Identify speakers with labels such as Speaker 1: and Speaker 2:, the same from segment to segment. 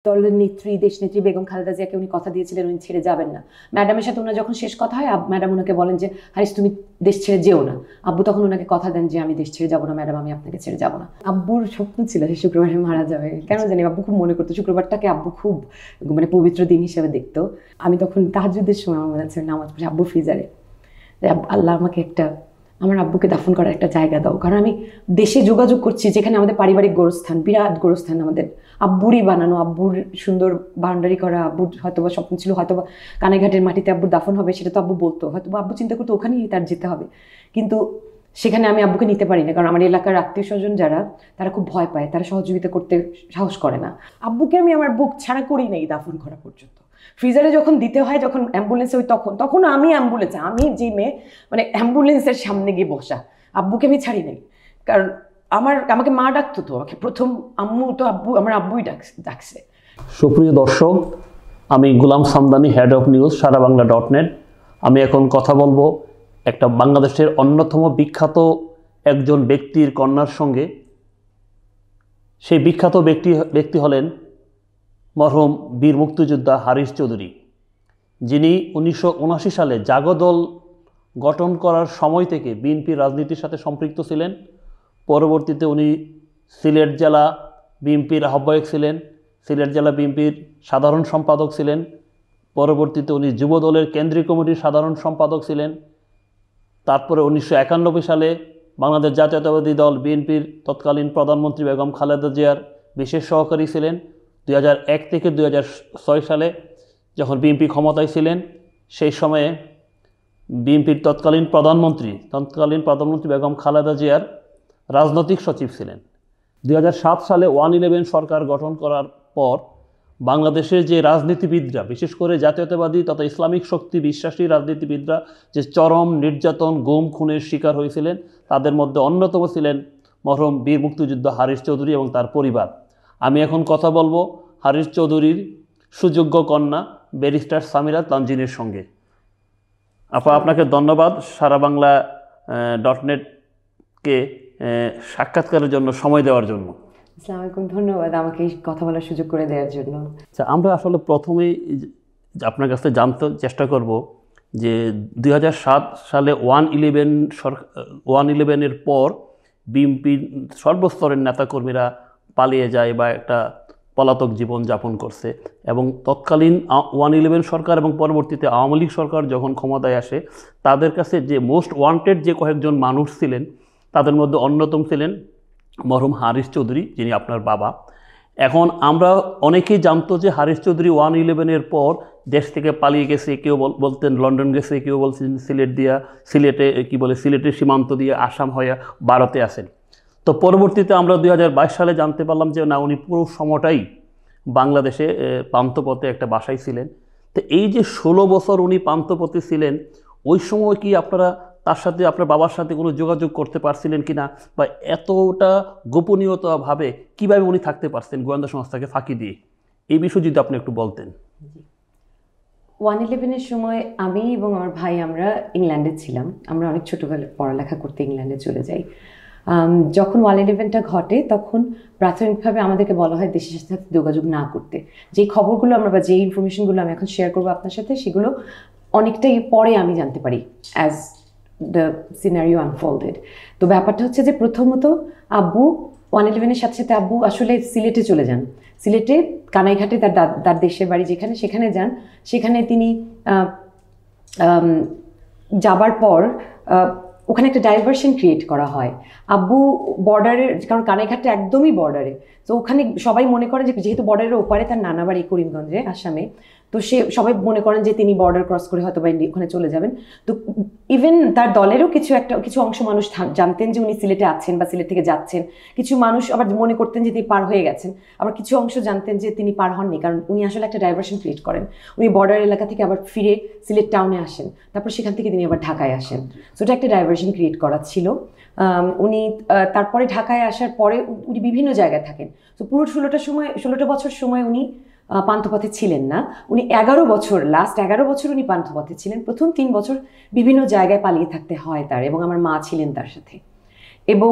Speaker 1: দলের নেত্রী দেশনেত্রী বেগম খালেদা জিয়াকে উনি কথা দিয়েছিলেন উনি ছেড়ে যাবেন না। ম্যাডামের সাথে ওনার যখন শেষ কথা হয় ম্যাডাম ওনাকে বলেন যে হারিস তুমি দেশ ছেড়ে যেও না। আব্বু তখন ওনাকে কথা দেন যে আমি দেশ ছেড়ে যাবো না ম্যাডাম, আমি আপনাকে ছেড়ে যাবো না। আব্বুর স্বপ্ন ছিল সে শুক্রবারে মারা যাবে, কেন জানি আব্বু খুব মনে করতো শুক্রবারটাকে আব্বু খুব মানে পবিত্র দিন হিসেবে দেখতো। আমি তখন তাহাজ্জুদের সময় আমার মনে আছে নামাজ পড়ে আব্বু ফ্রিজারে আল্লাহ আমাকে একটা আমার আব্বুকে দাফন করার একটা জায়গা দাও, কারণ আমি দেশে যোগাযোগ করছি যেখানে আমাদের পারিবারিক গোরস্থান, বিরাট গোরস্থান আমাদের আব্বুরই বানানো, আব্বুর সুন্দর বাউন্ডারি করা, আব্বুর হয়তোবা স্বপ্ন ছিল হয়তোবা কানাইঘাটের মাটিতে আব্বুর দাফন হবে, সেটা তো আব্বু বলতো, হয়তোবা আব্বু চিন্তা করতো ওখানেই তার যেতে হবে, কিন্তু সেখানে আমি আব্বুকে নিতে পারি না, কারণ আমার এলাকার আত্মীয় স্বজন যারা তারা খুব ভয় পায়, তারা সহযোগিতা করতে সাহস করে না। আব্বুকে আমি আমার বুক ছাড়া করি নাই দাফন করা পর্যন্ত। ফ্রিজারে যখন দিতে হয়, যখন অ্যাম্বুলেন্সে ওই তখন আমি অ্যাম্বুলেন্সে, আমি যে মেয়ে মানে অ্যাম্বুলেন্সের সামনে গিয়ে বসা, আব্বুকে আমি ছাড়ি নাই, কারণ আমাকে মা ডাকতো, তো আমাকে প্রথম আম্মু তো আমার আব্বুই ডাকছে।
Speaker 2: সুপ্রিয় দর্শক, আমি গোলাম সামদানি, হেড অফ নিউজ সারাবাংলা.net। আমি এখন কথা বলবো একটা বাংলাদেশের অন্যতম বিখ্যাত একজন ব্যক্তির কন্যার সঙ্গে। সেই বিখ্যাত ব্যক্তি হলেন মরহুম বীর মুক্তিযোদ্ধা হারিস চৌধুরী, যিনি 1979 সালে জাগদল গঠন করার সময় থেকে বিএনপির রাজনীতির সাথে সম্পৃক্ত ছিলেন। পরবর্তীতে উনি সিলেট জেলা বিএনপির আহ্বায়ক ছিলেন, সিলেট জেলা বিএনপির সাধারণ সম্পাদক ছিলেন। পরবর্তীতে উনি যুবদলের কেন্দ্রীয় কমিটির সাধারণ সম্পাদক ছিলেন। তারপরে 1991 সালে বাংলাদেশ জাতীয়তাবাদী দল বিএনপির তৎকালীন প্রধানমন্ত্রী বেগম খালেদা জিয়ার বিশেষ সহকারী ছিলেন। 2001 থেকে 2006 সালে যখন বিএনপি ক্ষমতায় ছিলেন, সেই সময়ে বিএনপির তৎকালীন প্রধানমন্ত্রী বেগম খালেদা জিয়ার রাজনৈতিক সচিব ছিলেন। 2007 সালে 111 সরকার গঠন করার পর বাংলাদেশের যে রাজনীতিবিদরা, বিশেষ করে জাতীয়তাবাদী তথা ইসলামিক শক্তি বিশ্বাসী রাজনীতিবিদরা যে চরম নির্যাতন গুম খুনের শিকার হয়েছিলেন, তাদের মধ্যে অন্যতম ছিলেন মরহুম বীর মুক্তিযোদ্ধা হারিস চৌধুরী এবং তার পরিবার। আমি এখন কথা বলবো হারিস চৌধুরীর সুযোগ্য কন্যা ব্যারিস্টার সামিরা তানজিনের সঙ্গে। আপনাকে ধন্যবাদ সারাবাংলা.net-কে সাক্ষাৎকারের জন্য সময় দেওয়ার জন্য।
Speaker 1: আসসালামু আলাইকুম, ধন্যবাদ আমাকে এই কথা বলার সুযোগ করে দেওয়ার জন্য।
Speaker 2: আচ্ছা, আমরা আসলে প্রথমেই আপনার কাছে জানতে চেষ্টা করব যে 2007 সালে 111-এর পর বিএনপির সর্বস্তরের নেতাকর্মীরা পালিয়ে যায় বা একটা পলাতক জীবন যাপন করছে, এবং তৎকালীন 111 সরকার এবং পরবর্তীতে আওয়ামী লীগ সরকার যখন ক্ষমতায় আসে, তাদের কাছে যে মোস্ট ওয়ান্টেড যে কয়েকজন মানুষ ছিলেন, তাদের মধ্যে অন্যতম ছিলেন মরহুম হারিস চৌধুরী, যিনি আপনার বাবা। এখন আমরা অনেকেই জানতো যে হারিস চৌধুরী 111-এর পর দেশ থেকে পালিয়ে গেছে, কেউ বলতেন লন্ডন গেছে, কেউ বলছেন সিলেটের সীমান্ত দিয়ে আসাম হয়ে ভারতে আসেন। তো পরবর্তীতে আমরা 2022 সালে জানতে পারলাম যে না, উনি পুরো সময়টাই বাংলাদেশে পান্থপথে একটা বাসায় ছিলেন। তো এই যে 16 বছর উনি পান্থপথে ছিলেন, ওই সময় কি আপনারা তার সাথে, আপনার বাবার সাথে কোনো যোগাযোগ করতে পারছিলেন কিনা, বা এতটা গোপনীয়তাভাবে কিভাবে উনি থাকতে পারছেন গোয়েন্দা সংস্থাকে ফাঁকি দিয়ে, এই বিষয়ে যদি আপনি একটু বলতেন।
Speaker 1: 111-এর সময় আমি এবং আমার ভাই আমরা ইংল্যান্ডে ছিলাম। আমরা অনেক ছোটোবেলা পড়ালেখা করতে ইংল্যান্ডে চলে যাই। যখন 111টা ঘটে তখন প্রাথমিকভাবে আমাদেরকে বলা হয় দেশের সাথে যোগাযোগ না করতে। যেই খবরগুলো আমরা বা যে ইনফরমেশনগুলো আমি এখন শেয়ার করবো আপনার সাথে, সেগুলো অনেকটাই পরে আমি জানতে পারি অ্যাজ দ্য সিনারিও আনফোল্ডেড। তো ব্যাপারটা হচ্ছে যে প্রথমত আব্বু 111-এর সাথে সাথে আব্বু আসলে সিলেটে চলে যান। সিলেটে কানাইঘাটে তার দেশের বাড়ি সেখানে যান। সেখানে তিনি যাবার পর ওখানে একটা ডাইভারশন ক্রিয়েট করা হয়। আব্বু বর্ডারের, কারণ কানাইঘাটটা একদমই বর্ডারে, তো ওখানে সবাই মনে করেন যে যেহেতু বর্ডারের ওপারে তার নানা বাড়ি করিমগঞ্জে আসামে, তো সবাই মনে করেন যে তিনি বর্ডার ক্রস করে হয়তো বা ওখানে চলে যাবেন। তো ইভেন তার দলেরও কিছু অংশ মানুষ জানতেন যে উনি সিলেটে আছেন বা সিলেট থেকে যাচ্ছেন। কিছু মানুষ আবার মনে করতেন যে তিনি পার হয়ে গেছেন, আবার কিছু অংশ জানতেন যে তিনি পার হননি, কারণ উনি আসলে একটা ডাইভারশন ক্রিয়েট করেন। উনি বর্ডার এলাকা থেকে আবার ফিরে সিলেট টাউনে আসেন, তারপর সেখান থেকে তিনি আবার ঢাকায় আসেন। সো এটা একটা ডাইভারশন ক্রিয়েট করা ছিল। উনি তারপরে ঢাকায় আসার পরে উনি বিভিন্ন জায়গায় থাকেন। তো পুরো 16টা বছর সময় উনি পান্থপথে ছিলেন না। উনি লাস্ট 11 বছর উনি পান্থপথে ছিলেন। প্রথম 3 বছর বিভিন্ন জায়গায় পালিয়ে থাকতে হয় তার, এবং আমার মা ছিলেন তার সাথে। এবং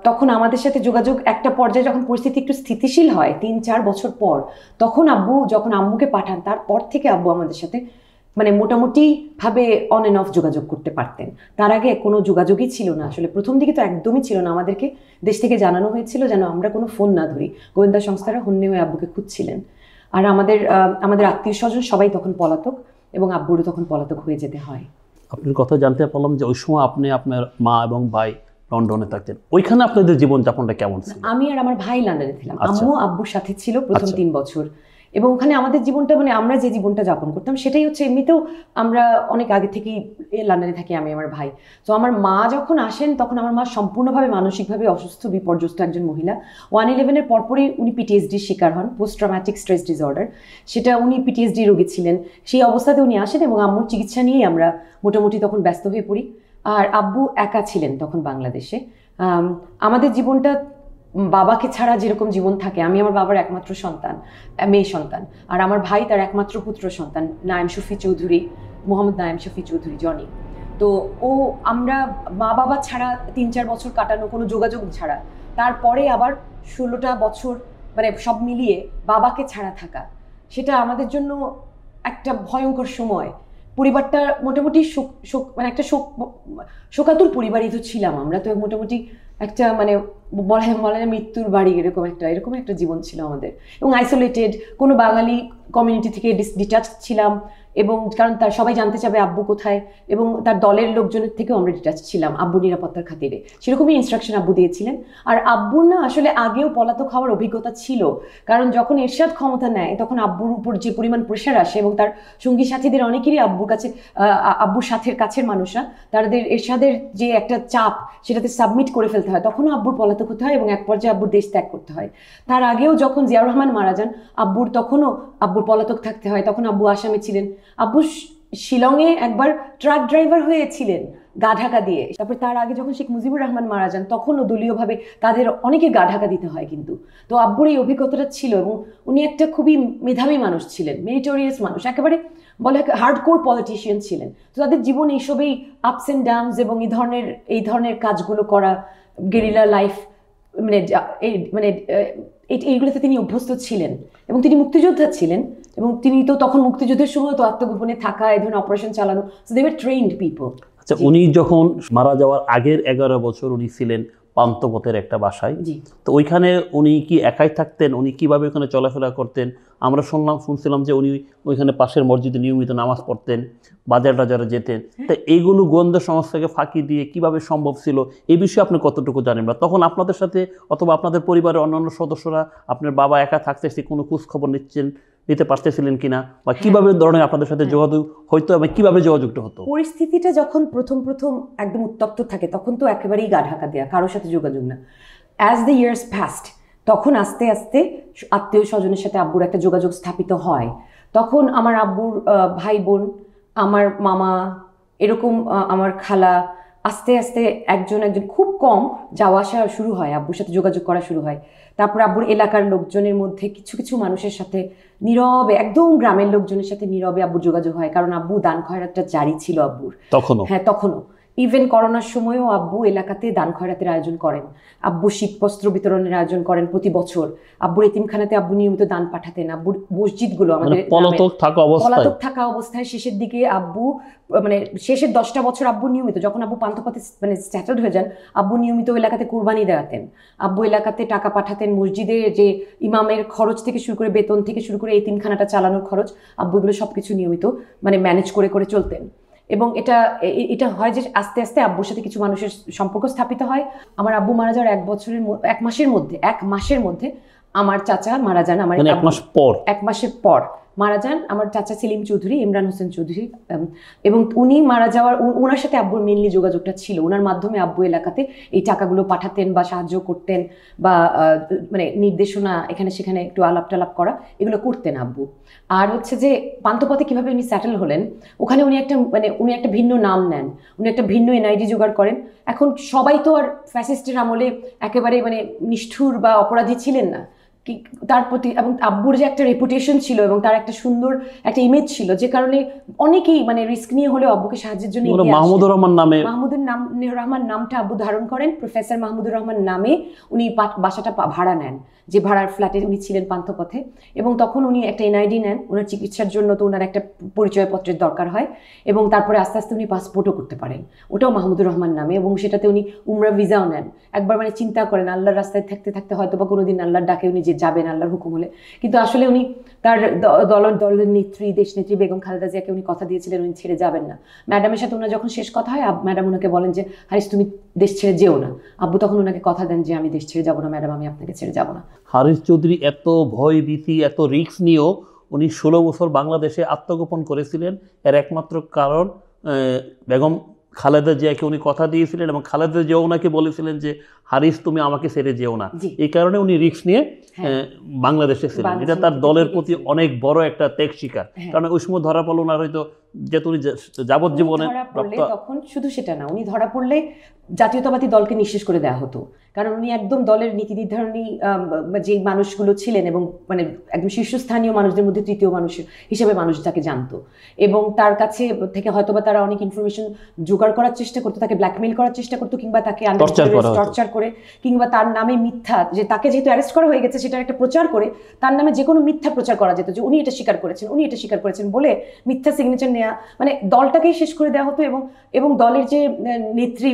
Speaker 1: তখন আমাদের সাথে যোগাযোগ একটা পর্যায়ে যখন পরিস্থিতি একটু স্থিতিশীল হয় 3-4 বছর পর, তখন আব্বু যখন আম্মুকে পাঠান তারপর থেকে আব্বু আমাদের সাথে মানে মোটামুটি ভাবে অন অ্যান্ড অফ যোগাযোগ করতে পারতেন। তার আগে কোনো যোগাযোগই ছিল না আসলে, প্রথম দিকে তো একদমই ছিল না। আমাদেরকে দেশ থেকে জানানো হয়েছিল যেন আমরা কোনো ফোন না ধরি, গোয়েন্দা সংস্থারা হন্যে হয়ে আব্বুকে খুঁজছিলেন। আর আমাদের আত্মীয় স্বজন সবাই তখন পলাতক, এবং আব্বুরও তখন পলাতক হয়ে যেতে হয়।
Speaker 2: আপনার কথা জানতে পারলাম যে ওই সময় আপনি আপনার মা এবং ভাই লন্ডনে থাকতেন, ওইখানে আপনাদের জীবনযাপনটা কেমন ছিল?
Speaker 1: আমি আর আমার ভাই লন্ডনে ছিলাম, আম্মু আব্বুর সাথে ছিল প্রথম 3 বছর। এবং ওখানে আমাদের জীবনটা মানে আমরা যে জীবনটা যাপন করতাম সেটাই হচ্ছে, এমনিতেও আমরা অনেক আগে থেকেই লন্ডনে থাকি আমি আমার ভাই। তো আমার মা যখন আসেন তখন আমার মা সম্পূর্ণভাবে মানসিকভাবে অসুস্থ বিপর্যস্ত একজন মহিলা। 1/11-এর পরপরই উনি পিটিএসডির শিকার হন, পোস্ট ট্রমাটিক স্ট্রেস ডিসঅর্ডার। সেটা উনি পিটিএসডি রোগী ছিলেন। সেই অবস্থাতে উনি আসেন এবং আম্মুর চিকিৎসা নিয়েই আমরা মোটামুটি তখন ব্যস্ত হয়ে পড়ি। আর আব্বু একা ছিলেন তখন বাংলাদেশে। আমাদের জীবনটা বাবাকে ছাড়া যেরকম জীবন থাকে, আমি আমার বাবার একমাত্র সন্তান, মেয়ে সন্তান, আর আমার ভাই তার একমাত্র পুত্র সন্তান NAEM Shafi Chowdhury, Mohammad NAEM Shafi Chowdhury Johnny. তো আমরা মা বাবা ছাড়া 3-4 বছর কাটানো, কোনো যোগাযোগ ছাড়া, তারপরে আবার 16টা বছর মানে সব মিলিয়ে বাবাকে ছাড়া থাকা, সেটা আমাদের জন্য একটা ভয়ঙ্কর সময়। পরিবারটা মোটামুটি মানে একটা শোকাতুর পরিবারই তো ছিলাম আমরা, তো মোটামুটি একটা মানে বলে না মৃত্যুর বাড়ি, এরকম একটা জীবন ছিল আমাদের। এবং আইসোলেটেড, কোনো বাঙালি কমিউনিটি থেকে ডিটাচ ছিলাম, এবং কারণ তার সবাই জানতে চাবে আব্বু কোথায়, এবং তার দলের লোকজনের থেকেও আমরা ডিটাচ ছিলাম আব্বুর নিরাপত্তার খাতিরে। সেরকমই ইনস্ট্রাকশন আব্বু দিয়েছিলেন। আর আব্বুর না আসলে আগেও পলাতক হওয়ার অভিজ্ঞতা ছিল, কারণ যখন এরশাদ ক্ষমতা নেয় তখন আব্বুর উপর যে পরিমাণ প্রেশার আসে, এবং তার সঙ্গী সাথীদের অনেকেরই আব্বুর সাথের কাছের মানুষরা তাদের এরশাদের যে একটা চাপ সেটাতে সাবমিট করে ফেলতে হয়, তখনও আব্বুর পলাতক হতে হয় এবং এক পর্যায়ে আব্বুর দেশ ত্যাগ করতে হয়। তার আগেও যখন জিয়াউর রহমান মারা যান আব্বুর পলাতক থাকতে হয়, তখন আব্বু আসামে ছিলেন। আব্বু শিলংয়ে একবার ট্রাক ড্রাইভার হয়েছিলেন গা ঢাকা দিয়ে। তারপর তার আগে যখন শেখ মুজিবুর রহমান মারা যান তখনও দলীয়ভাবে তাদের অনেকে গা ঢাকা দিতে হয় কিন্তু। তো আব্বুর এই অভিজ্ঞতাটা ছিল, এবং উনি একটা খুবই মেধাবী মানুষ ছিলেন, মেরিটোরিয়াস মানুষ, একেবারে বলে হার্ডকোর পলিটিশিয়ান ছিলেন। তো তাদের জীবন এইসবেই আপস অ্যান্ড ডাউনস, এবং এই ধরনের কাজগুলো করা, গেরিলা লাইফ, মানে এইগুলোতে তিনি অভ্যস্ত ছিলেন, এবং তিনি মুক্তিযোদ্ধা ছিলেন, এবং তিনি তো তখন মুক্তিযুদ্ধের সময় তো আত্মগোপনে থাকা, এই ধরনের অপারেশন চালানো, so they were trained people.
Speaker 2: আচ্ছা, উনি যখন মারা যাওয়ার আগের 11 বছর উনি ছিলেন পান্থপথের একটা বাসায়, তো ওইখানে উনি কি একাই থাকতেন? উনি কিভাবে ওখানে চলাফেরা করতেন? আমরা শুনছিলাম যে উনি ওইখানে পাশের মসজিদে নিয়মিত নামাজ পড়তেন, বাজার টাজারে যেতেন। তো এইগুলো গোয়েন্দা সংস্থাকে ফাঁকি দিয়ে কিভাবে সম্ভব ছিল, এই বিষয়ে আপনি কতটুকু জানেন? বা তখন আপনাদের সাথে অথবা আপনাদের পরিবারের অন্যান্য সদস্যরা, আপনার বাবা একা থাকতে কোনো খোঁজ খবর নিতে পারতেছিলেন কিনা, বা কিভাবে ধরনের আপনাদের সাথে যোগাযোগ হইতো এবং কিভাবে যোগাযোগটা হতো?
Speaker 1: পরিস্থিতিটা যখন প্রথম একদম উত্তপ্ত থাকে তখন তো একেবারেই গা ঢাকা দেয়া, কারোর সাথে যোগাযোগ না। অ্যাজ দ্য ইয়ার্স পাস্ট, তখন আস্তে আস্তে আত্মীয় স্বজনের সাথে আব্বুর একটা যোগাযোগ স্থাপিত হয়। তখন আমার আব্বুর ভাই বোন, আমার মামা, এরকম আমার খালা, আস্তে আস্তে একজন খুব কম যাওয়া আসা শুরু হয়, আব্বুর সাথে যোগাযোগ করা শুরু হয়। তারপর আব্বুর এলাকার লোকজনের মধ্যে কিছু কিছু মানুষের সাথে নীরবে, একদম গ্রামের লোকজনের সাথে নীরবে আব্বুর যোগাযোগ হয়, কারণ আব্বু দান খয়রাতটা জারি ছিল আব্বুর তখনও। হ্যাঁ, তখনও। ইভেন করোনার সময়ও আব্বু এলাকাতে দান খয়রাতের আয়োজন করেন, আব্বু শীতবস্ত্র বিতরণের আয়োজন করেন প্রতি বছর। আব্বুর এতিমখানাতে আব্বু নিয়মিত দান পাঠাতেন। আব্বুর মসজিদগুলো আমাদের পলাতক থাকা অবস্থায় শেষের দিকে আব্বু, মানে শেষের 10টা বছর আব্বু নিয়মিত, যখন আব্বু পান্থপথে মানে স্ট্যাটার্ড হয়ে যান, আব্বু নিয়মিত এলাকাতে কুরবানি দেওয়াতেন, আব্বু এলাকাতে টাকা পাঠাতেন, মসজিদে যে ইমামের খরচ থেকে শুরু করে, বেতন থেকে শুরু করে এতিমখানাটা চালানোর খরচ, আব্বু এগুলো সবকিছু নিয়মিত মানে ম্যানেজ করে করে চলতেন। এবং এটা হয় যে আস্তে আস্তে আব্বুর সাথে কিছু মানুষের সম্পর্ক স্থাপিত হয়। আমার আব্বু মারা যাওয়ার এক মাসের মধ্যে আমার চাচা মারা যান। আমার 1 মাসের পর মারা যান আমার চাচা সেলিম চৌধুরী, ইমরান হোসেন চৌধুরী। এবং উনি মারা যাওয়ার, ওনার সাথে আব্বুর মেনলি যোগাযোগটা ছিল, ওনার মাধ্যমে আব্বু এলাকাতে এই টাকাগুলো পাঠাতেন বা সাহায্য করতেন, বা মানে নির্দেশনা এখানে সেখানে একটু আলাপ টালাপ করা, এগুলো করতেন আব্বু। আর হচ্ছে যে পান্থপথে কিভাবে উনি সেটেল হলেন, ওখানে উনি একটা ভিন্ন নাম নেন, উনি একটা ভিন্ন এনআইডি জোগাড় করেন। এখন সবাই তো আর ফ্যাসিস্টের আমলে একেবারে মানে নিষ্ঠুর বা অপরাধী ছিলেন না, তার প্রতি, এবং আব্বুর যে একটা রেপুটেশন ছিল এবং তার একটা সুন্দর একটা ইমেজ ছিল, যে কারণে অনেকেই মানে রিস্ক নিয়ে হলেও আব্বুকে সাহায্যের জন্য এগিয়ে আসে।
Speaker 2: মাহমুদুর রহমান নামে,
Speaker 1: মাহমুদুর রহমান নামটা আব্বু ধারণ করেন, প্রফেসর মাহমুদুর রহমান নামে উনি বাসাটা ভাড়া নেন, যে ভাড়ার ফ্ল্যাটে উনি ছিলেন পান্থপথে। এবং তখন উনি একটা এনআইডি নেন ওনার চিকিৎসার জন্য, তো ওনার একটা পরিচয়পত্রের দরকার হয়, এবং তারপরে আস্তে আস্তে উনি পাসপোর্টও করতে পারেন, ওটাও মাহমুদুর রহমান নামে, এবং সেটাতে উনি উমরা ভিসাও নেন। একবার মানে চিন্তা করেন, আল্লাহর রাস্তায় থাকতে থাকতে হয়তো বা কোনোদিন আল্লাহর ডাকে উনি যে যাবেন আল্লাহর হুকুম হলে, কিন্তু আসলে উনি তার দলের নেত্রী, দেশনেত্রী বেগম খালেদা জিয়াকে উনি কথা দিয়েছিলেন উনি ছেড়ে যাবেন না। ম্যাডামের সাথে ওনার যখন শেষ কথা হয়, ম্যাডাম ওনাকে বলেন যে হারিস তুমি দেশ ছেড়ে যেও না। আব্বু তখন ওনাকে কথা দেন যে আমি দেশ ছেড়ে যাবো না ম্যাডাম, আমি আপনাকে ছেড়ে যাবো না।
Speaker 2: হারিস চৌধুরী এত ভয় ভীতি, এত রিস্ক নিয়েও উনি 16 বছর বাংলাদেশে আত্মগোপন করেছিলেন। এর একমাত্র কারণ বেগম খালেদা জিয়াকে উনি কথা দিয়েছিলেন, এবং খালেদা জিয়া ওনাকে বলেছিলেন যে হারিস তুমি আমাকে ছেড়ে যেও না। এই কারণে উনি রিস্ক নিয়ে বাংলাদেশে ছিলেন। এটা তার দলের প্রতি অনেক বড় একটা ত্যাগ স্বীকার। কারণ ওই সময় ধরা পড়লো না, হয়তো যেহেতু উনি যাবজ্জীবনে
Speaker 1: তখন শুধু সেটা না, উনি ধরা পড়লে জাতীয়তাবাদী দলকে নিঃশেষ করে দেওয়া হতো, কারণ উনি একদম দলের নীতি নির্ধারণী যে মানুষগুলো ছিলেন, এবং মানে একদম শীর্ষস্থানীয় মানুষদের মধ্যে তৃতীয় মানুষ হিসেবে মানুষ তাকে জানতো, এবং তার কাছে থেকে হয়তোবা তারা অনেক ইনফরমেশন জোগাড় করার চেষ্টা করতো, তাকে ব্ল্যাকমেইল করার চেষ্টা করতো, কিংবা তাকে টর্চার করে, কিংবা তার নামে মিথ্যা, যে তাকে যেহেতু অ্যারেস্ট করা হয়ে গেছে সেটার একটা প্রচার করে তার নামে যে কোনো মিথ্যা প্রচার করা যেত, যে উনি এটা স্বীকার করেছেন, উনি এটা স্বীকার করেছেন বলে মিথ্যা সিগনেচার নেওয়া, মানে দলটাকেই শেষ করে দেওয়া হতো। এবং দলের যে নেত্রী,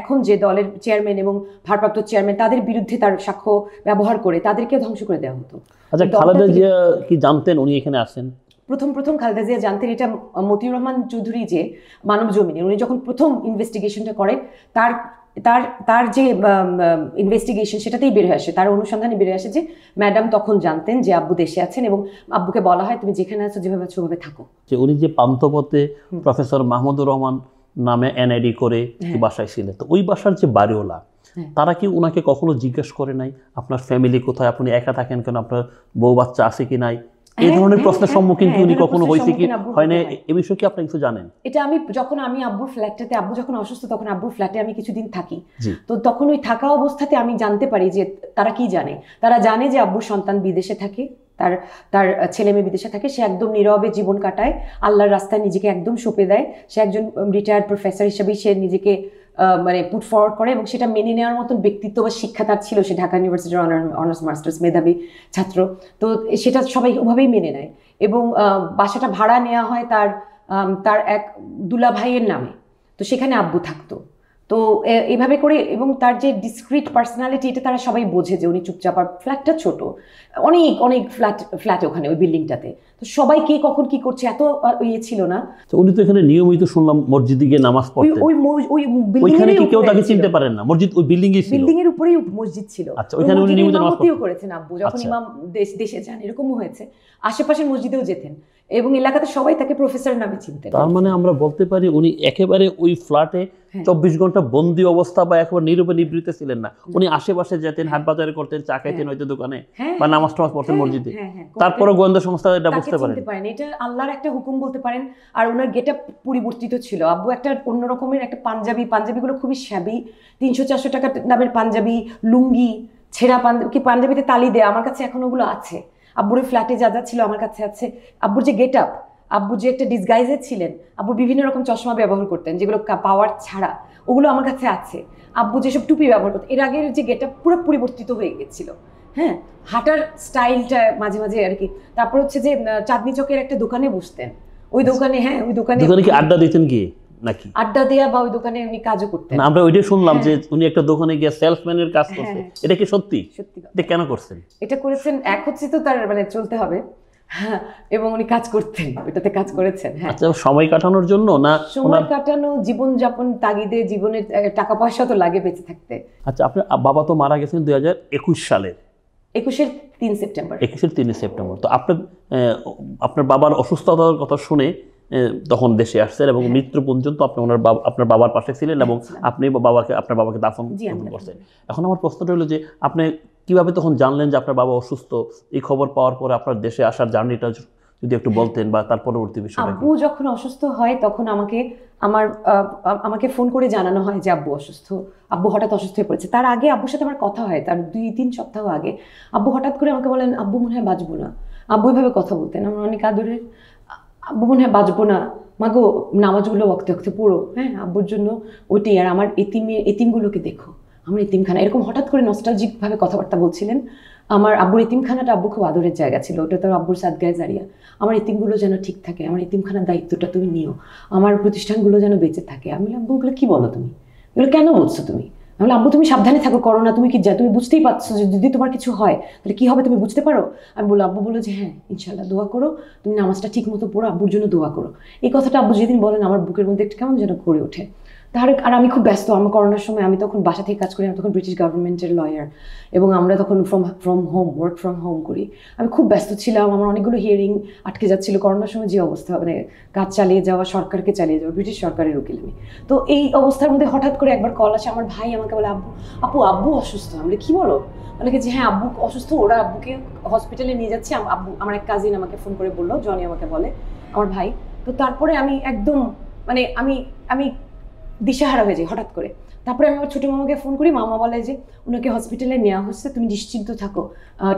Speaker 1: এখন যে দলের চেয়ারম্যান এবং ভারপ্রাপ্ত চেয়ারম্যান, তাদের বিরুদ্ধে তার সাক্ষ্য ব্যবহার করে তাদেরকেও ধ্বংস করে দেওয়া হতো।
Speaker 2: আচ্ছা, খালেদা জিয়া কি জানতেন উনি এখানে আসেন?
Speaker 1: প্রথম খালেদা জিয়া জানতেন। এটা মতিউর রহমান চৌধুরী যে মানব জমিনে উনি যখন প্রথম ইনভেস্টিগেশনটা করেন, তার যে ইনভেস্টিগেশন সেটাতেই বের হয়ে আসে, তার অনুসন্ধানে বের হয়ে আসে যে ম্যাডাম তখন জানতেন যে আব্বু দেশে আছেন, এবং আব্বুকে বলা হয় তুমি যেখানে আছো যেভাবে আছো ওভাবে থাকো।
Speaker 2: যে উনি যে পান্থপথে প্রফেসর মাহমুদুর রহমান নামে এনআইডি করে বাসায় ছিলেন, তো ওই বাসার যে বাড়িওয়ালা তারা কি উনাকে কখনো জিজ্ঞেস করে নাই আপনার ফ্যামিলি কোথায়, আপনি একা থাকেন কেন, আপনার বউ বাচ্চা আছে কি নাই? এই ধরনের প্রশ্নের সম্মুখীন কি উনি কখনো হয়েছে কি হয় না, এই বিষয়ে কি আপনি কিছু জানেন?
Speaker 1: এটা আমি আব্বুর ফ্ল্যাটটাতে, আব্বু যখন অসুস্থ তখন আব্বুর ফ্ল্যাটে আমি কিছুদিন থাকি, তো তখন ওই থাকা অবস্থাতে আমি জানতে পারি যে তারা কি জানে। তারা জানে যে আব্বুর সন্তান বিদেশে থাকে, তার ছেলে মেয়ে বিদেশে থাকে, সে একদম নীরবে জীবন কাটায়, আল্লাহর রাস্তায় নিজেকে একদম সঁপে দেয়, সে একজন রিটায়ার্ড প্রফেসর হিসেবেই সে নিজেকে মানে পুট ফরওয়ার্ড করে, এবং সেটা মেনে নেওয়ার মতন ব্যক্তিত্ব বা শিক্ষা তার ছিল। সে ঢাকা ইউনিভার্সিটির অনার্স মাস্টার্স মেধাবী ছাত্র, তো সেটা সবাই ওভাবেই মেনে নেয়। এবং বাসাটা ভাড়া নেওয়া হয় তার এক দুলা ভাইয়ের নামে, তো সেখানে আব্বু থাকতো। তো এইভাবে করে, এবং তার যে ডিসক্রিট পার্সোনালিটি এটা তারা সবাই বোঝে যে উনি চুপচাপ, আর ফ্ল্যাটটা ছোট, অনেক ফ্ল্যাট ওখানে ওই বিল্ডিংটাতে, তো সবাই কে কখন কি করছে এত ইয়ে ছিল না।
Speaker 2: উনি তো এখানে নিয়মিত শুনলাম মসজিদে গিয়ে নামাজ পড়তেন, ওইখানে কি কেউ তাকে চিনতে পারেন না? মসজিদ ওই বিল্ডিং এ ছিল,
Speaker 1: বিল্ডিং এর উপরেই মসজিদ ছিল।
Speaker 2: আচ্ছা, ওইখানে উনি নিয়মিত নামাজ
Speaker 1: করেছেন আব্বু, যখন ইমাম দেশে যান এরকমও হয়েছে, আশেপাশের মসজিদেও যেতেন, এবং এলাকাতে সবাই তাকে প্রফেসর নামে চিনতেন।
Speaker 2: তার মানে আমরা বলতে পারি উনি একেবারে ওই ফ্ল্যাটে 24 ঘন্টা বন্দি অবস্থা বা একেবারে নীরবে নিবৃত্তে ছিলেন না। উনি আশেপাশে যেতেন, হাট বাজারে করতেন, চা খাইতেন হয়তো দোকানে, বা নামাজ টামাজ পড়তেন মসজিদে। তারপরে গোয়েন্দা সংস্থা এটা বুঝতে পারেন,
Speaker 1: এটা আল্লাহর একটা হুকুম বলতে পারেন। আর ওনার গেটআপ পরিবর্তিত ছিল। আব্বু একটা অন্য রকমের একটা পাঞ্জাবিগুলো খুবই শ্যাবি, 300-400 টাকা দামের পাঞ্জাবি, লুঙ্গি, ছেঁড়া পাঞ্জাবিতে তালি দেয়া, আমার কাছে এখন ওগুলো আছে। আব্বুর ফ্ল্যাটে যা ছিল আমার কাছে আছে। আব্বুর যে গেটআপ, আব্বু যে একটা ডিসগাইজে ছিলেন, আব্বু বিভিন্ন রকম চশমা ব্যবহার করতেন যেগুলো পাওয়ার ছাড়া, ওগুলো আমার কাছে আছে। আব্বু যেসব টুপি ব্যবহার করতেন, এর আগের যে গেটআপ পুরো পরিবর্তিত হয়ে গেছিল। হ্যাঁ, হাঁটার স্টাইলটা মাঝে মাঝে আর কি। তারপর হচ্ছে যে চাঁদনি চকের একটা দোকানে বসতেন, ওই দোকানে
Speaker 2: কি আড্ডা দিতেন গিয়ে নাকি?
Speaker 1: আড্ডা দেয়া বা ওই দোকানে উনি কাজও করতেন।
Speaker 2: আমরা ওইটাই শুনলাম যে উনি একটা দোকানে গিয়ে সেলসম্যানের কাজ করতেন। এটা কি সত্যি? এটা কেন করছেন?
Speaker 1: এটা করেছেন, এক হচ্ছে তো তার মানে চলতে হবে, হ্যাঁ, এবং উনি কাজ করতেন, ওইটাতে কাজ করেছেন। হ্যাঁ,
Speaker 2: আচ্ছা, সময় কাটানোর জন্য না?
Speaker 1: সময় কাটানো, জীবনযাপন তাগিদে, জীবনের টাকা পয়সা তো লাগে বেঁচে থাকতে।
Speaker 2: আচ্ছা, আপনার বাবা তো মারা গেছেন 2021 সালে,
Speaker 1: 21-এর 3 সেপ্টেম্বর।
Speaker 2: 21-এর 3 সেপ্টেম্বর। তো আপনার বাবার অসুস্থতার কথা শুনে তখন দেশে আসছেন, এবং মৃত্যু পর্যন্ত আপনি আপনার বাবার পাশে ছিলেন, এবং আপনি আপনার বাবাকে দাফন করছেন। এখন আমার প্রশ্নটা হলো যে আপনি কিভাবে তখন জানলেন যে আপনার বাবা অসুস্থ? এই খবর পাওয়ার পরে আপনার দেশে আসার জার্নিটা যদি একটু বলতেন, বা তার পরবর্তী বিষয়টা কি?
Speaker 1: আব্বু যখন অসুস্থ হয় তখন আমাকে ফোন করে জানানো হয় যে আব্বু অসুস্থ, আব্বু হঠাৎ অসুস্থ হয়ে পড়েছে। তার আগে আব্বুর সাথে আমার কথা হয়, তার 2-3 সপ্তাহ আগে আব্বু হঠাৎ করে আমাকে বলেন আব্বু মনে হয় বাঁচবো না। আব্বু এভাবে কথা বলতেন, আমার অনেক আদরের। আব্বু মনে হয় বাঁচবো না, মাগো নামাজগুলো ওয়াক্তে ওয়াক্তে পড়ো, হ্যাঁ আব্বুর জন্য ওইটাই, আর আমার এতিমগুলোকে দেখো, আমার এতিমখানা, এরকম হঠাৎ করে নস্টালজিক ভাবে কথাবার্তা বলছিলেন। আমার আব্বুর এতিমখানাটা আব্বু খুব আদরের জায়গা ছিল, ওটা তো আব্বুর সাদগায়ে জারিয়া। আমার এতিমগুলো যেন ঠিক থাকে, আমার এতিমখানার দায়িত্বটা তুমি নিও, আমার প্রতিষ্ঠানগুলো যেন বেঁচে থাকে। আমি বললাম আব্বু ওগুলো কি বলো তুমি, এগুলো কেন বলছো তুমি? আমি বললাম আব্বু তুমি সাবধানে থাকো, করো না, তুমি কি তুমি বুঝতেই পারছো যে যদি তোমার কিছু হয় তাহলে কি হবে, তুমি বুঝতে পারো। আমি বললাম, আব্বু বললো যে হ্যাঁ ইনশাল্লাহ দোয়া করো, তুমি নামাজটা ঠিক মতো পড়ো, আব্বুর জন্য দোয়া করো। এই কথাটা আব্বু যেদিন বলেন আমার বুকের মধ্যে একটু কেমন যেন করে ওঠে। আর আমি খুব ব্যস্ত, আমার করোনার সময় আমি তখন বাসা থেকে কাজ করি, আমি তখন ব্রিটিশ গভর্নমেন্টের লয়ার, এবং আমরা তখন ওয়ার্ক ফ্রম হোম করি। আমি খুব ব্যস্ত ছিলাম, আমার অনেকগুলো হিয়ারিং আটকে যাচ্ছিল করোনার সময়, যে অবস্থা, মানে কাজ চালিয়ে যাওয়া, সরকারকে চালিয়ে যাওয়া, ব্রিটিশ সরকারের উকিল আমি। তো এই অবস্থার মধ্যে হঠাৎ করে একবার কল আসে, আমার ভাই আমাকে বলে আব্বু অসুস্থ। আমি কি বলো? বলে যে হ্যাঁ আব্বু অসুস্থ, ওরা আব্বুকে হসপিটালে নিয়ে যাচ্ছে। আব্বু, আমার এক কাজিন আমাকে ফোন করে বললো, জনি আমাকে বলে, আমার ভাই। তো তারপরে আমি একদম মানে আমি দিশাহারা হয়ে যাই হঠাৎ করে। তারপরে আমি আমার ছোটো মামাকে ফোন করি, মামা বলে যে ওনাকে হসপিটালে নেওয়া হচ্ছে, তুমি নিশ্চিন্ত থাকো,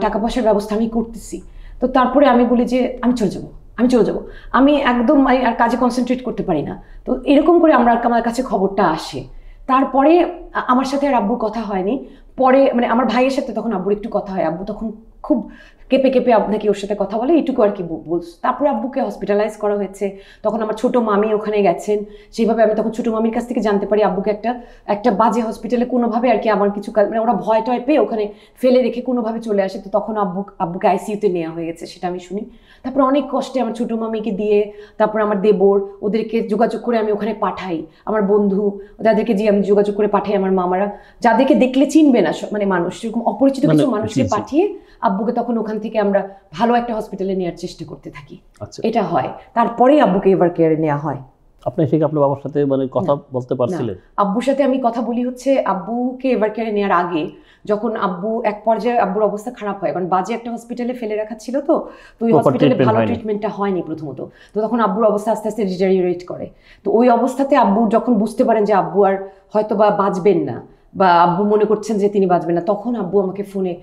Speaker 1: টাকা পয়সার ব্যবস্থা আমি করতেছি। তো তারপরে আমি বলি যে আমি চলে যাবো, আমি একদম আর কাজে কনসেন্ট্রেট করতে পারি না। তো এরকম করে আমার কাছে খবরটা আসে। তারপরে আমার সাথে আর আব্বুর কথা হয়নি। পরে মানে আমার ভাইয়ের সাথে তখন আব্বুর একটু কথা হয়, আব্বু তখন খুব কেঁপে আপনাকে ওর সাথে কথা বলে, এইটুকু আর কি বলছো। তারপরে আব্বুকে হসপিটালাইজ করা হয়েছে, তখন আমার ছোটো মামি ওখানে গেছেন, সেইভাবে আমি তখন ছোটো মামির কাছ থেকে জানতে পারি আব্বুকে একটা বাজে হসপিটালে কোনোভাবে আর কি আমার কিছু কাজ, মানে ওরা ভয় টয় পেয়ে ওখানে ফেলে রেখে কোনোভাবে চলে আসে। তো তখন আব্বুকে আইসিইউতে নেওয়া হয়ে গেছে, সেটা আমি শুনি। তারপর অনেক কষ্টে আমার ছোটো মামিকে দিয়ে, তারপর আমার দেবর, ওদেরকে যোগাযোগ করে আমি ওখানে পাঠাই, আমার বন্ধু যাদেরকে দিয়ে আমি যোগাযোগ করে পাঠাই, আমার মামারা যাদেরকে দেখলে চিনবে না, মানে মানুষ এরকম অপরিচিত কিছু মানুষকে পাঠিয়ে আব্বুকে তখন ওখান থেকে আমরা ভালো একটা হসপিটালে নেওয়ার চেষ্টা করতে থাকি। এটা হয়, তারপরেই আব্বুকে এভার কেয়ারে নেওয়া হয়।
Speaker 2: আপনি ঠিক আপনার বাবার সাথে মানে কথা বলতে পারছিলেন?
Speaker 1: আব্বুর সাথে আমি কথা বলি হচ্ছে আব্বুকে এভার কেয়ারে নেওয়ার আগে, যখন আব্বু এক পর্যায়ে আব্বুর অবস্থা খারাপ হয়, কারণ বাজে একটা হসপিটালে ফেলে রাখা ছিল, তো ওই হসপিটালে ভালো ট্রিটমেন্টটা হয়নি প্রথমত। তো তখন আব্বুর অবস্থা আস্তে আস্তে ডিটেরিওরেট করে। তো ওই অবস্থাতে আব্বু যখন বুঝতে পারেন যে আব্বু আর হয়তো বা বাঁচবেন না, বা আব্বু মনে করছেন যে তিনি বাঁচবেন না, তখন আব্বু আমাকে ফোনে,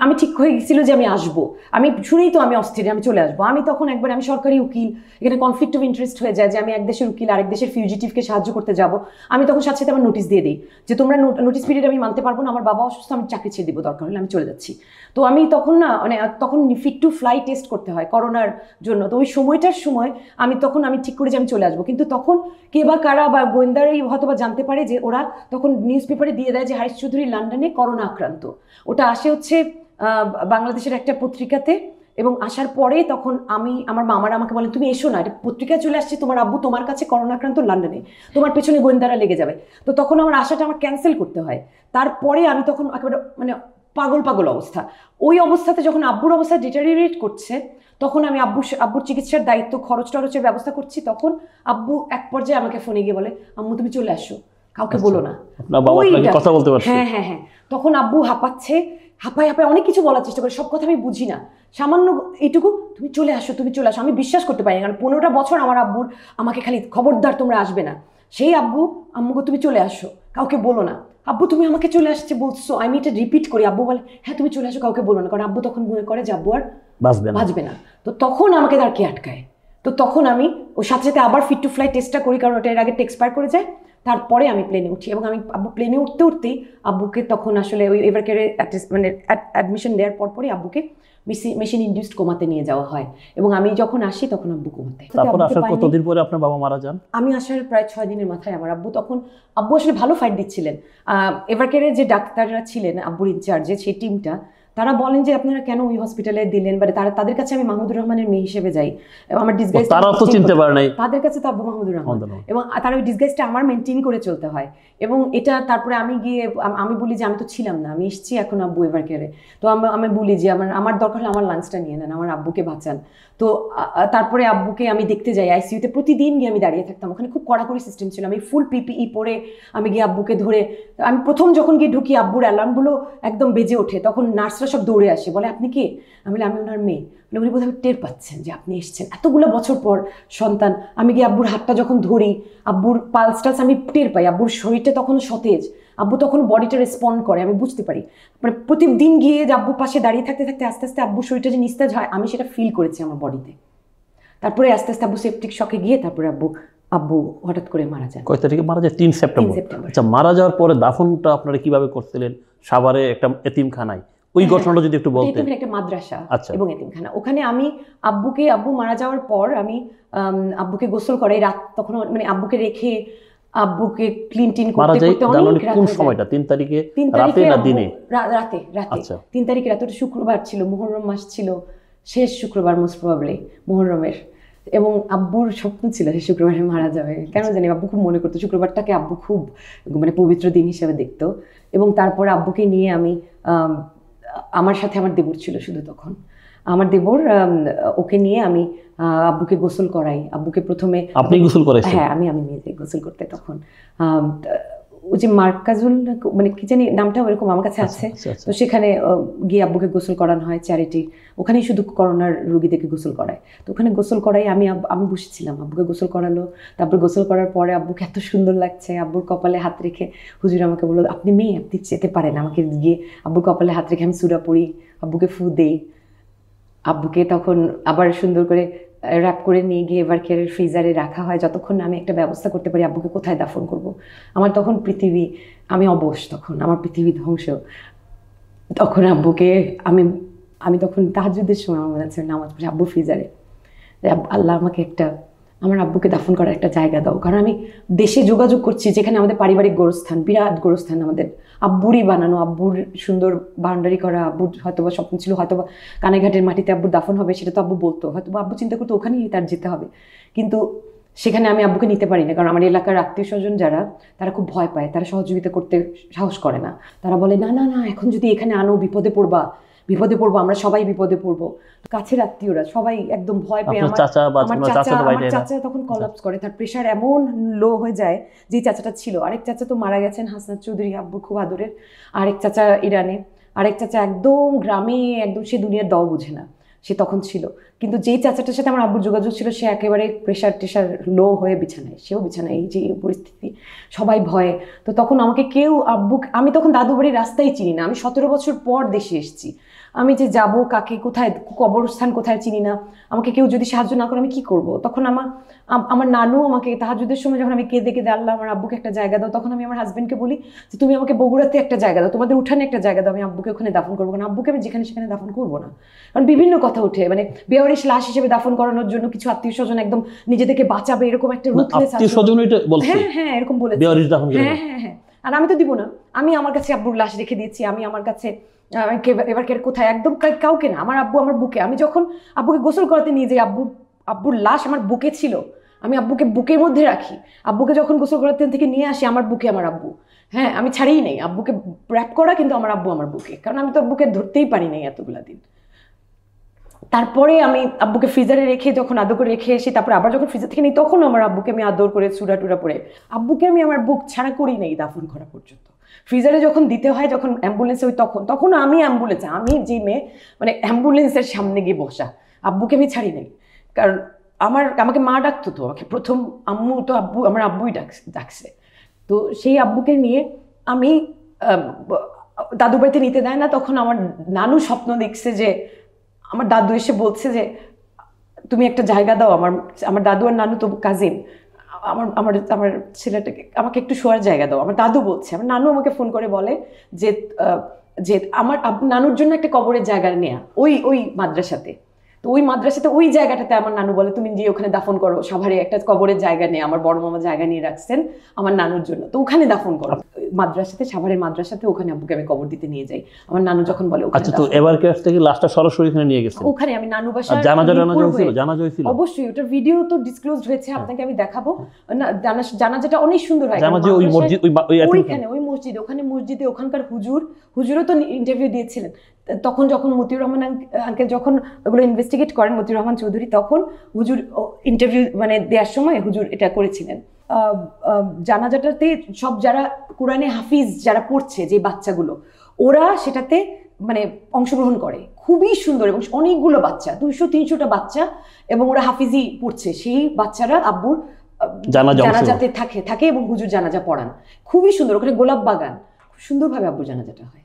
Speaker 1: আমি ঠিক হয়ে গেছিল যে আমি আসবো, আমি শুনেই তো আমি অস্থির, আমি চলে আসবো। আমি তখন একবার, আমি সরকারি উকিল, এখানে কনফ্লিক্ট অফ ইন্টারেস্ট হয়ে যায় যে আমি এক দেশের উকিল আরেক দেশের ফিউজিটিভকে সাহায্য করতে যাব। আমি তখন সাথে সাথে আমার নোটিশ দিয়ে দিই যে তোমরা নোটিশ পিরিয়ড আমি মানতে পারবো না, আমার বাবা অসুস্থ, আমি চাকরি ছেড়ে দিব, দরকার হলে আমি চলে যাচ্ছি। তো আমি তখন মানে তখন ফিট টু ফ্লাই টেস্ট করতে হয় করোনার জন্য। তো ওই সময়টার সময় আমি ঠিক করি যে আমি চলে আসবো। কিন্তু তখন কে বা কারা বা গোয়েন্দারাই হয়তো বা জানতে পারে যে ওরা তখন নিউজ পেপারে দিয়ে দেয় যে হারিস চৌধুরী লন্ডনে করোনা আক্রান্ত। ওটা আসে হচ্ছে বাংলাদেশের একটা পত্রিকাতে, এবং আসার পরে তখন আমার মামারা আমাকে বলেন তুমি এসো না, এটা পত্রিকায় চলে আসছে, তোমার আব্বু তোমার কাছে করোনা আক্রান্ত লন্ডনে, তোমার পেছনে গোয়েন্দারা লেগে যাবে। তো তখন আমার আশাটা আমার ক্যান্সেল করতে হয়। তারপরে আমি তখন একেবারে মানে পাগল অবস্থা। ওই অবস্থাতে যখন আব্বুর অবস্থা ডিটেরিওরেট করছে, তখন আমি আব্বুর চিকিৎসার দায়িত্ব, খরচের ব্যবস্থা করছি। তখন আব্বু এক পর্যায়ে আমাকে ফোনে গিয়ে বলে আম্মু তুমি চলে আসো, কাউকে বলো না।
Speaker 2: কথা বলতে পারছি।
Speaker 1: হ্যাঁ, তখন আব্বু হাঁপায় অনেক কিছু বলার চেষ্টা করে, সব কথা আমি বুঝি না, সামান্য এইটুকু তুমি চলে আসো। আমি বিশ্বাস করতে পারি না, কারণ 15টা বছর আমার আব্বুর আমাকে খালি খবরদার তোমরা আসবে না। সেই আম্মুকে তুমি চলে আসো, কাউকে বলো না। আব্বু তুমি আমাকে চলে আসছে বলছো, আমি এটা রিপিট করি, আব্বু বলে হ্যাঁ তুমি চলে আসো, কাউকে বলো না, কারণ আব্বু তখন মনে করে যে আব্বু আর বাঁচবে না। তো তখন আমাকে তার কে আটকায়? তো তখন আমি ওর সাথে সাথে আবার ফিট টু ফ্লাই টেস্টটা করি, কারণ ওটা এর আগে এক্সপায়ার করে যায়। তারপরে আমি প্লেনে উঠি, এবং আমি আব্বু প্লেনে উঠতেই আব্বুকে তখন আসলে ওই এভার কেয়ারে মানে অ্যাডমিশন দেওয়ার পরই আব্বুকে মেশিন ইনডিউসড কোমাতে নিয়ে যাওয়া হয়, এবং আমি যখন আসি তখন আব্বু কোমাতে।
Speaker 2: তারপর আসার কতদিন পরে আপনার বাবা মারা যান?
Speaker 1: আমি আসার প্রায় 6 দিনের মাথায় আমার আব্বু আসলে ভালো ফাইট দিচ্ছিলেন। এভার কেয়ারের যে ডাক্তাররা ছিলেন আব্বুর ইনচার্জে, সেই টিমটা, তারা বলেন যে আপনারা কেন ওই হসপিটালে দিলেন, বা তাদের কাছে আমি মাহমুদুর রহমানের মেয়ে হিসেবে যাই, আমার ডিসগাইজ
Speaker 2: চিনতে পারে নাই,
Speaker 1: তাদের কাছে তো আব্বু মাহমুদুর রহমান, এবং তার ওই ডিসগাইজটা আমার মেনটেন করে চলতে হয়। এবং এটা তারপরে আমি গিয়ে আমি বলি যে আমি তো ছিলাম না, আমি এসেছি এখন আব্বু এভার কেয়ারে। তো আমি বলি যে আমার দরকার হলে আমার লাঞ্চটা নিয়ে নেন, আমার আব্বুকে বাঁচান। তো তারপরে আব্বুকে আমি দেখতে যাই আইসিইউতে, প্রতিদিন গিয়ে আমি দাঁড়িয়ে থাকতাম, ওখানে খুব কড়াকড়ি সিস্টেম ছিল। আমি ফুল পিপিই পরে আমি গিয়ে আব্বুকে ধরে, আমি প্রথম যখন গিয়ে ঢুকি আব্বুর অ্যালার্মগুলো একদম বেজে ওঠে, তখন নার্সরা সব দৌড়ে আসে, বলে আপনি কে? আমি বলি আমি ওনার মেয়ে। মানে উনি বোধহয় টের পাচ্ছেন যে আপনি এসেছেন, এতগুলো বছর পর সন্তান। আমি গিয়ে আব্বুর হাতটা যখন ধরি, আব্বুর পালস টালস আমি টের পাই, আব্বুর শরীরটা তখন সতেজ, আব্বু তখন বডিটা রেসপন্ড করে, আমি বুঝতে পারি। মানে প্রতিদিন গিয়ে যে আব্বুর পাশে দাঁড়িয়ে থাকতে থাকতে আস্তে আস্তে আব্বুর শরীরটা যে নিস্তেজ হয়, আমি সেটা ফিল করেছি আমার বডিতে। তারপরে আস্তে আস্তে আব্বু সেপটিক শকে গিয়ে তারপরে আব্বু হঠাৎ করে মারা যান।
Speaker 2: কয় তারিখে মারা যায়? 3 সেপ্টেম্বর। আচ্ছা, মারা যাওয়ার পরে দাফনটা আপনারা কিভাবে করছিলেন? সাভারে একটা এতিমখানায়, ওই ঘটনাটা যদি একটু বলতেন।
Speaker 1: এতিমখানা একটা মাদ্রাসা
Speaker 2: আচ্ছা।
Speaker 1: এবং এতিমখানা, ওখানে আমি আব্বু মারা যাওয়ার পর আমি আব্বুকে গোসল করাই রাত, তখন মানে আব্বুকে রেখে আব্বুকে ক্লিন টিন করতে করতে অনেক রাত।
Speaker 2: কোন সময়টা? 3 তারিখে
Speaker 1: 3
Speaker 2: রাতে
Speaker 1: তারিখে
Speaker 2: না দিনে?
Speaker 1: রাতে।
Speaker 2: আচ্ছা।
Speaker 1: 3 তারিখে রাতে, শুক্রবার ছিল, মুহররম মাস ছিল, শেষ শুক্রবার মোস্ট প্রবাবলি মুহররমের। এবং আব্বুর স্বপ্ন ছিল সে শুক্রবারে মারা যাবে, কেন জানি আব্বু খুব মনে করতো শুক্রবারটাকে, আব্বু খুব মানে পবিত্র দিন হিসেবে দেখতো। এবং তারপর আব্বুকে নিয়ে আমি আমার সাথে আমার দেবর ছিল শুধু তখন, আমার দেবর, ওকে নিয়ে আমি আব্বুকে গোসল করাই। আব্বুকে প্রথমে
Speaker 2: আপনি গোসল করাইছেন?
Speaker 1: হ্যাঁ, আমি নিজে গোসল করতে। তখন ওই যে মার্কাজুল মানে কি জানি নামটা ওরকম আমার কাছে আছে। তো সেখানে গিয়ে আব্বুকে গোসল করানো হয়, চ্যারিটি, ওখানেই শুধু করোনার রোগীদেরকে গোসল করায়। তো ওখানে গোসল করাই আমি বসেছিলাম, আব্বুকে গোসল করালো। তারপর গোসল করার পরে আব্বুকে এত সুন্দর লাগছে, আব্বুর কপালে হাত রেখে হুজুর আমাকে বললো আপনি মেয়ে, আপনি যেতে পারেন। আমাকে গিয়ে আব্বুর কপালে হাত রেখে আমি সূরা পড়ি, আব্বুকে ফু দেই। আব্বুকে তখন আবার সুন্দর করে র্যাপ করে নিয়ে গিয়ে এবার কেয়ারের ফ্রিজারে রাখা হয়, যতক্ষণ না আমি একটা ব্যবস্থা করতে পারি আব্বুকে কোথায় দাফন করব। আমার তখন পৃথিবী, আমি অবশ, তখন আমার পৃথিবী ধ্বংস। তখন আব্বুকে আমি তখন তাহাজ্জুদের সময় আমার মনে আছে নামাজ পড়ি আব্বু ফ্রিজারে, আল্লাহ আমাকে আমার আব্বুকে দাফন করার একটা জায়গা দাও। কারণ আমি দেশে যোগাযোগ করছি, যেখানে আমাদের পারিবারিক গোরস্থান, বিরাট গোরস্থান আমাদের, আব্বুরই বানানো, আব্বুর সুন্দর বাউন্ডারি করা। আব্বুর হয়তোবা স্বপ্ন ছিল হয়তোবা কানাইঘাটের মাটিতে আব্বুর দাফন হবে, সেটা তো আব্বু বলতো, হয়তোবা আব্বু চিন্তা করতো ওখানেই তার যেতে হবে। কিন্তু সেখানে আমি আব্বুকে নিতে পারি না, কারণ আমার এলাকার আত্মীয় স্বজন যারা, তারা খুব ভয় পায়, তারা সহযোগিতা করতে সাহস করে না। তারা বলে না না না, এখন যদি এখানে আনো বিপদে পড়বো, আমরা সবাই বিপদে পড়বো। কাছের আত্মীয়রা সবাই একদম ভয় পেয়ে, আমার চাচা তখন কলাপস করে, তার প্রেশার এমন লো হয়ে যায়। যে চাচাটা ছিল, আরেক চাচা তো মারা গেছেন, হাসনাত চৌধুরী, আব্বুর খুব আদরের, আরেক চাচা ইরানে, আরেক চাচা একদম গ্রামে, একদম সে দুনিয়ার দাও বুঝে না, সে তখন ছিল। কিন্তু যেই চাচাটার সাথে আমার আব্বুর যোগাযোগ ছিল, সে একেবারে টেশার লো হয়ে বিছানায়, সেও বিছানায়, এই যে পরিস্থিতি, সবাই ভয়ে। তো তখন আমাকে কেউ আমি তখন দাদু বাড়ির রাস্তায় চিনি না, আমি 17 বছর পর দেশে এসেছি, আমি যে যাব কাকে, কোথায় কবরস্থান কোথায় চিনি না, আমাকে কেউ যদি সাহায্য না করে আমি কি করব। তখন আমার নানু আমাকে তাহাজ্জুদের সময় যখন আমি কেঁদে কেঁদে আল্লাহ আমার আব্বুকে একটা জায়গা দাও, তখন আমি আমার হাজবেন্ডকে বলি যে তুমি আমাকে বগুড়াতে একটা জায়গা দাও, তোমাদের উঠানে একটা জায়গা দাও, আমি আব্বুকে ওখানে দাফন করবো। কারণ আব্বুকে আমি যেখানে সেখানে দাফন করবো না, কারণ বিভিন্ন কথা উঠে, মানে বেওয়ারিশ লাশ হিসেবে দাফন করানোর জন্য কিছু আত্মীয় স্বজন একদম নিজেদেরকে বাঁচাবে, এরকম একটা রুথলেস হ্যাঁ এরকম বলেছে, হ্যাঁ। আর আমি তো দিব না, আমি আমার কাছে আব্বুর লাশ রেখে দিয়েছি, আমি আমার কাছে এবার কোথায়, একদম কাউকে না, আমার আব্বু আমার বুকে। আমি যখন আব্বুকে গোসল করাতে নিয়ে যাই, আব্বুর লাশ আমার বুকে ছিল, আমি আব্বুকে বুকের মধ্যে রাখি। আব্বুকে যখন গোসল করাতে থেকে নিয়ে আসি, আমার বুকে আমার আব্বু, হ্যাঁ আমি ছাড়িই নেই আব্বুকে র্যাপ করা, কিন্তু আমার আব্বু আমার বুকে, কারণ আমি তো আব্বুকে ধরতেই পারি নাই এতগুলা দিন। তারপরে আমি আব্বুকে ফ্রিজারে রেখে যখন আদর করে রেখে আসি, তারপরে আবার যখন ফ্রিজার থেকে নিই, তখন আমার আব্বুকে আমি আদর করে চূড়া টুড়া পরে, আব্বুকে আমি আমার বুক ছাড়া করি নাই দাফন করা পর্যন্ত। ফ্রিজারে যখন দিতে হয়, যখন অ্যাম্বুলেন্সে ওই তখন আমি অ্যাম্বুলেন্সে, আমি যে মেয়ে মানে অ্যাম্বুলেন্সের সামনে গিয়ে বসা, আব্বুকে আমি ছাড়ি নাই। কারণ আমাকে মা ডাকতো, তো আমাকে প্রথম আম্মু তো আমার আব্বুই ডাকছে। তো সেই আব্বুকে নিয়ে আমি দাদু বাড়িতে নিতে দেয় না, তখন আমার নানু স্বপ্ন দেখছে যে, আমার দাদু এসে বলছে যে তুমি একটা জায়গা দাও, আমার দাদু আর নানু তো কাজিন, আমার ছেলেটাকে আমাকে একটু শোয়ার জায়গা দাও। আমার দাদু বলছে, আমার নানু আমাকে ফোন করে বলে যে আমার নানুর জন্য একটা কবরের জায়গা নেয়া ওই মাদ্রাসাতে। তো ওই মাদ্রাসাতে ওই জায়গাটাতে আমার নানু বলে তুমি গিয়ে ওখানে দাফন করো, সাভারে একটা কবরের জায়গা নেই, আমার বড় মামা জায়গা নিয়ে রাখছেন আমার নানুর জন্য, তো ওখানে দাফন করো। মাদ্রাসাতে, সাভারের মাদ্রাসাতে, ওখানে আব্বুকে আমি কবর দিতে নিয়ে যাই। আমার নানু যখন বলে
Speaker 2: আচ্ছা, তো এবার কাছ থেকে লাশটা সরাসরি এখানে নিয়ে গেছে, ওখানে
Speaker 1: আমি নানু বাসা
Speaker 2: জানাজা হয়েছিল,
Speaker 1: অবশ্যই ওটা ভিডিও তো ডিসক্লোজড হয়েছে, আপনাকে আমি দেখাবো। জানাজাটা অনেক সুন্দর হয়,
Speaker 2: ওই মসজিদ,
Speaker 1: ওই মসজিদে, ওখানে মসজিদে ওখানকার হুজুরও তো ইন্টারভিউ দিয়েছিলেন। তখন যখন মতিউর রহমান আঙ্কেল যখন ওগুলো ইনভেস্টিগেট করেন, মতিউর রহমান চৌধুরী, তখন হুজুর ইন্টারভিউ মানে দেওয়ার সময় হুজুর এটা করেছিলেন। জানাজাটাতে সব যারা কোরআনে হাফিজ যারা পড়ছে, যে বাচ্চাগুলো, ওরা সেটাতে মানে অংশগ্রহণ করে, খুবই সুন্দর, এবং অনেকগুলো বাচ্চা, 200-300টা বাচ্চা, এবং ওরা হাফিজি পড়ছে, সেই বাচ্চারা আব্বুর জানাজাতে থাকে এবং হুজুর জানাজা পড়ান। খুবই সুন্দর, ওখানে গোলাপ বাগান, খুব সুন্দরভাবে আব্বুর জানাজাটা হয়।